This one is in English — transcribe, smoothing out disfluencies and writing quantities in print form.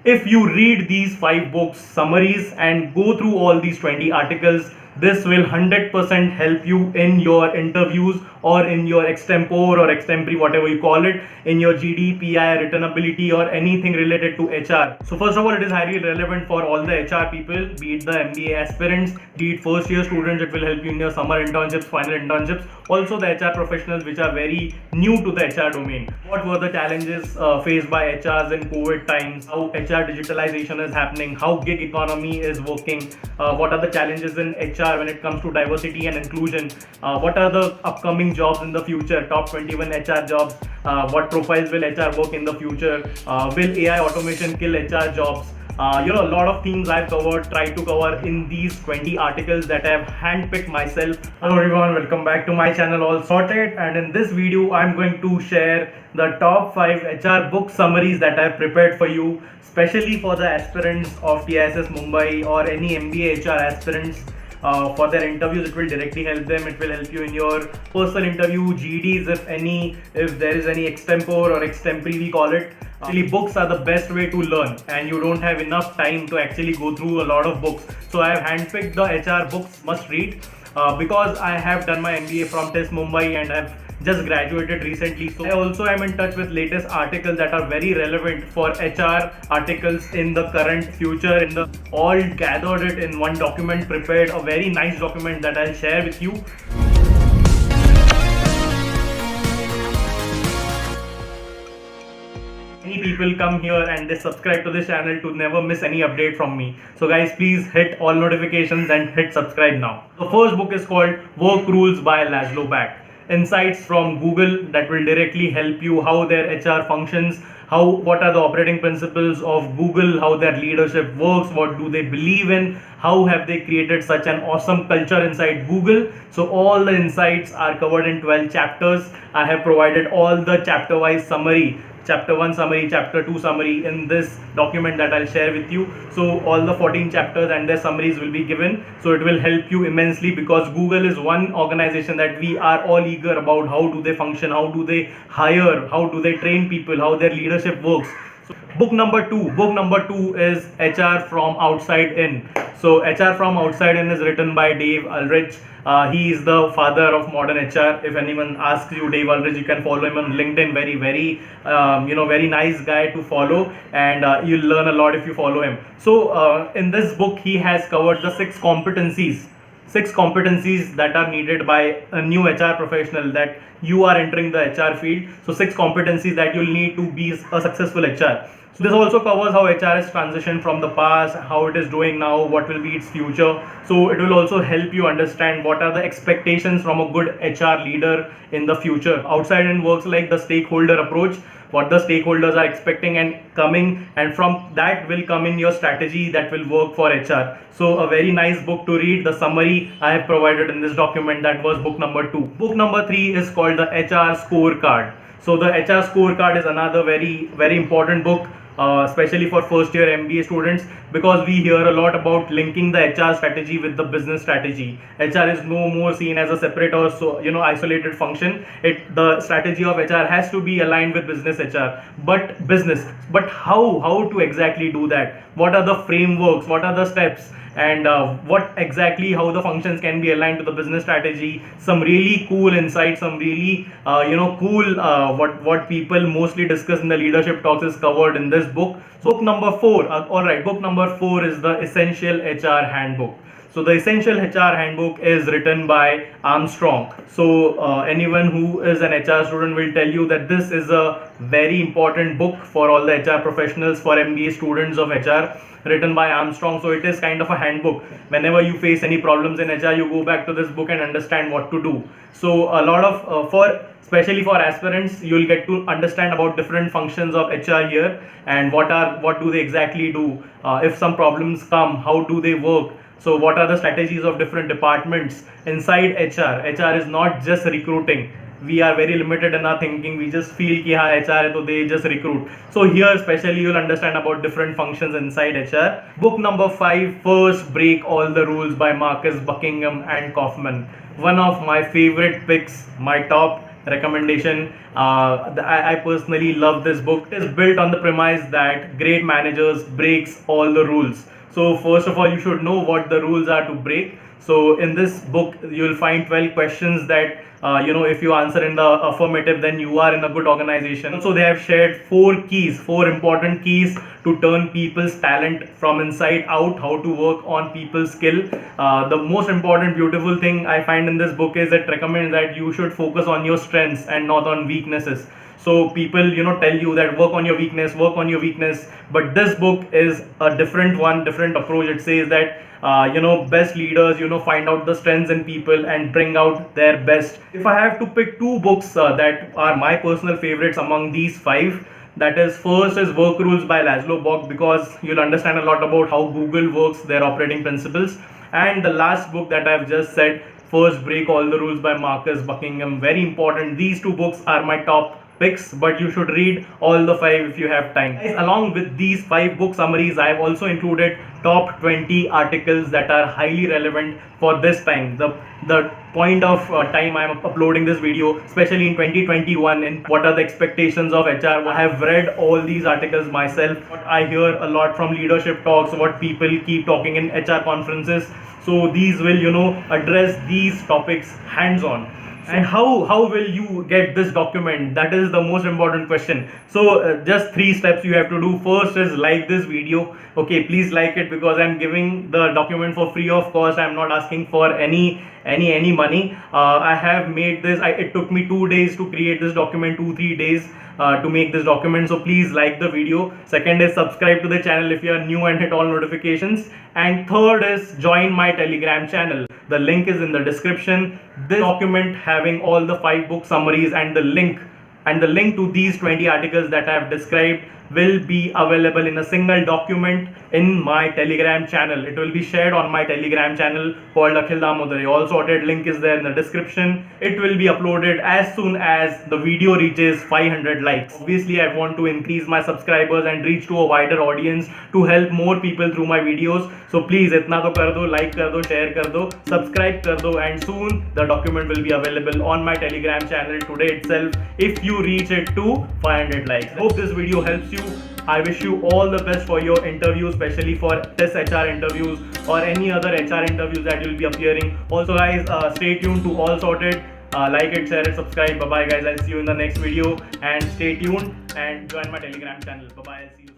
If you read these 5 books summaries and go through all these 20 articles, this will 100% help you in your interviews or in your extempore or extempore, whatever you call it, in your GDPI, returnability, or anything related to HR. So first of all, it is highly relevant for all the HR people, be it the MBA aspirants, be it first year students. It will help you in your summer internships, final internships, also the HR professionals which are very new to the HR domain. What were the challenges faced by HRs in COVID times, how HR digitalization is happening, how gig economy is working, what are the challenges in HR when it comes to diversity and inclusion, what are the upcoming jobs in the future, top 21 HR jobs, what profiles will HR work in the future, will AI automation kill HR jobs. A lot of themes I've tried to cover in these 20 articles that I've handpicked myself. Hello everyone, welcome back to my channel All Sorted, and in this video I'm going to share the top 5 HR book summaries that I've prepared for you, especially for the aspirants of TISS Mumbai or any MBA HR aspirants. For their interviews, it will directly help them. It will help you in your personal interview, GDs, if there is any extempore or extempore we call it. Actually, books are the best way to learn, and you don't have enough time to actually go through a lot of books. So I have handpicked the HR books must read because I have done my MBA from TISS Mumbai and I've just graduated recently. So I also am in touch with latest articles that are very relevant for HR articles in the current future. All gathered it in one document, prepared a very nice document that I'll share with you. Many people come here and they subscribe to this channel to never miss any update from me. So guys, please hit all notifications and hit subscribe now. The first book is called Work Rules by Laszlo Back. Insights from Google that will directly help you how their HR functions, what are the operating principles of Google, how their leadership works, what do they believe in, how have they created such an awesome culture inside Google. So all the insights are covered in 12 chapters. I have provided all the chapter wise summary, chapter 1 summary, chapter 2 summary in this document that I'll share with you. So all the 14 chapters and their summaries will be given. So it will help you immensely because Google is one organization that we are all eager about. How do they function? How do they hire? How do they train people? How their leadership works? So book number two is HR from Outside In. So HR from Outside In is written by Dave Ulrich. He is the father of modern HR. If anyone asks you Dave Ulrich, you can follow him on LinkedIn. Very nice guy to follow, and you'll learn a lot if you follow him. So in this book, he has covered the 6 competencies that are needed by a new HR professional that you are entering the HR field. So 6 competencies that you'll need to be a successful HR. So this also covers how HR has transitioned from the past, how it is doing now, what will be its future. So it will also help you understand what are the expectations from a good HR leader in the future. Outside In works like the stakeholder approach, what the stakeholders are expecting and coming, and from that will come in your strategy that will work for HR. So a very nice book to read. The summary I have provided in this document, that was book number 2. Book number 3 is called the HR Scorecard. So the HR Scorecard is another very important book, especially for first year MBA students, because we hear a lot about linking the HR strategy with the business strategy. HR is no more seen as a separate or isolated function. The strategy of HR has to be aligned with business HR, but how to exactly do that? What are the frameworks? What are the steps? And what exactly how the functions can be aligned to the business strategy. Some really cool insights, some really cool what people mostly discuss in the leadership talks is covered in this book. So book number 4, book number 4 is the Essential HR Handbook. So the Essential HR Handbook is written by Armstrong. So anyone who is an HR student will tell you that this is a very important book for all the HR professionals, for MBA students of HR, written by Armstrong. So it is kind of a handbook. Whenever you face any problems in HR, you go back to this book and understand what to do. So a lot of especially for aspirants, you'll get to understand about different functions of HR here and what do they exactly do. If some problems come, how do they work? So what are the strategies of different departments inside HR? HR is not just recruiting. We are very limited in our thinking. We just feel कि हाँ HR है तो they just recruit. So here especially you'll understand about different functions inside HR. Book number 5, First Break All the Rules by Marcus Buckingham and Kaufman. One of my favorite picks, my top recommendation. I personally love this book. It is built on the premise that great managers breaks all the rules. So first of all, you should know what the rules are to break. So in this book, you will find 12 questions that if you answer in the affirmative, then you are in a good organization. So they have shared four important keys to turn people's talent from inside out, how to work on people's skill. The most important beautiful thing I find in this book is it recommends that you should focus on your strengths and not on weaknesses. So people tell you that work on your weakness, but this book is a different approach. It says that best leaders find out the strengths in people and bring out their best. If I have to pick two books that are my personal favorites among these five, that is, first is Work Rules by Laszlo Bock, because you'll understand a lot about how Google works, their operating principles. And the last book that I've just said, First Break All the Rules by Marcus Buckingham, very important. These two books are my top picks, but you should read all the five if you have time. Along with these 5 book summaries, I have also included top 20 articles that are highly relevant for this time. The point of time I am uploading this video, especially in 2021, and what are the expectations of HR. I have read all these articles myself. I hear a lot from leadership talks, what people keep talking in HR conferences. So these will address these topics hands on. And how will you get this document? That is the most important question. So just 3 steps you have to do. First is like this video. Okay, please like it, because I'm giving the document for free of cost. I'm not asking for any money. I have made this. It took me 2 days to create this document, 2-3 days to make this document. So please like the video. Second is subscribe to the channel if you are new and hit all notifications. And third is join my Telegram channel. The link is in the description. This document having all the 5 book summaries and the link to these 20 articles that I have described will be available in a single document in my Telegram channel. It will be shared on my Telegram channel called Akhil Damodare. All sorted, link is there in the description. It will be uploaded as soon as the video reaches 500 likes. Obviously, I want to increase my subscribers and reach to a wider audience to help more people through my videos. So please, itna to kar do, like kar do, share kar do, subscribe kar do, and soon the document will be available on my Telegram channel today itself if you reach it to 500 likes. Hope this video helps you. I wish you all the best for your interview, especially for test HR interviews or any other HR interviews that you'll be appearing. Also guys, stay tuned to All Sorted. Like it, share it, subscribe. Bye bye guys, I'll see you in the next video, and stay tuned and join my Telegram channel. Bye bye, I'll see you.